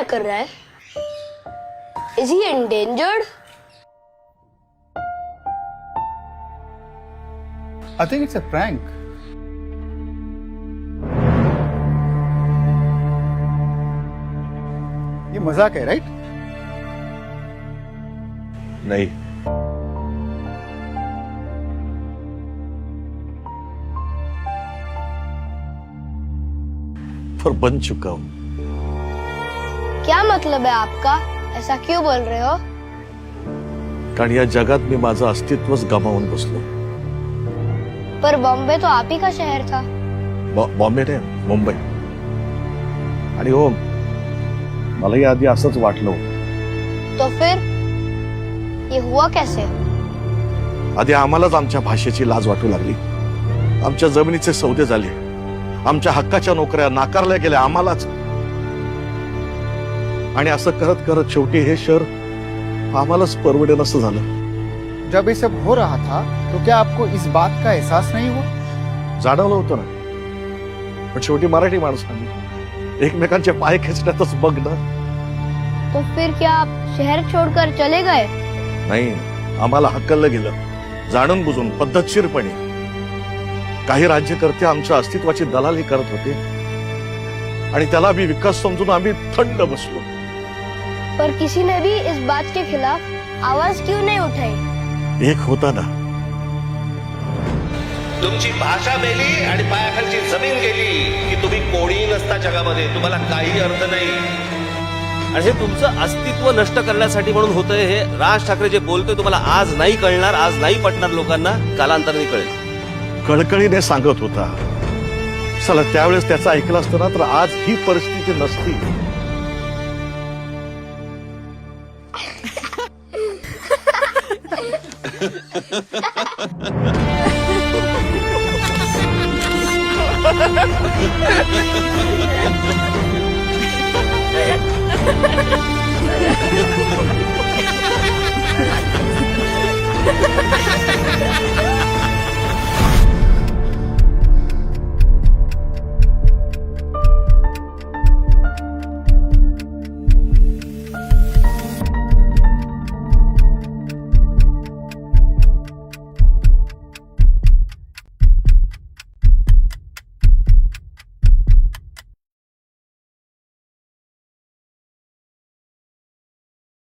कर रहा है? Is he endangered? I think it's a prank. ये मजाक है, राइट? नहीं, पर बन चुका हूं। क्या मतलब है आपका? ऐसा क्यों बोल रहे हो? कारण या जगात मी माझं अस्तित्वच गमावून बसलो। पर बॉम्बे तो आप ही का शहर था। बॉम्बे ने मुंबई। आणि हो, मलाही आधी असंच वाटलं होतं। तो फिर ये हुआ कैसे? आधी आम्हालाच आमच्या भाषेची लाज वाटू लागली, आमच्या जमिनीचे सौदे झाले, आमच्या हक्काच्या नोकऱ्या नाकारल्या गेल्या आम्हालाच। आणि असं करत करत शेवटी हे शहर आम्हालाच परवडेन असं झालं। जब ये सब हो रहा था तो क्या आपको इस बात का एहसास नहीं हुआ? जाणवलं होतं ना, पण शेवटी मराठी माणसांनी एकमेकांचे पाय खेचण्यातच बघ ना। तो फिर क्या आप शहर छोड़कर चले गए? नाही, आम्हाला हक्कलं गेलं, जाणून बुजून पद्धतशीरपणे। काही राज्यकर्ते आमच्या अस्तित्वाची दलाली करत होते आणि त्याला भी विकास समजून आम्ही थंड बसलो। पर किसी ने भी इस बात के खिलाफ आवाज क्यों नहीं उठाई? एक होता ना, तुमची भाषा मेली आणि पायाखालची जमीन गेली की तुम्ही कोणी नसता जगामध्ये, तुम्हाला काही अर्थ नाही। आणि हे तुमचं अस्तित्व नष्ट करण्यासाठी म्हणून होतंय। हे राज ठाकरे जे बोलतोय तुम्हाला आज नाही कळणार, आज नाही पटणार लोकांना, कालांतराने कळेल। कळकळीने सांगत होता, चला त्यावेळेस त्याचं ऐकलं असतं ना तर आज ही परिस्थिती नसती। Ha ha ha!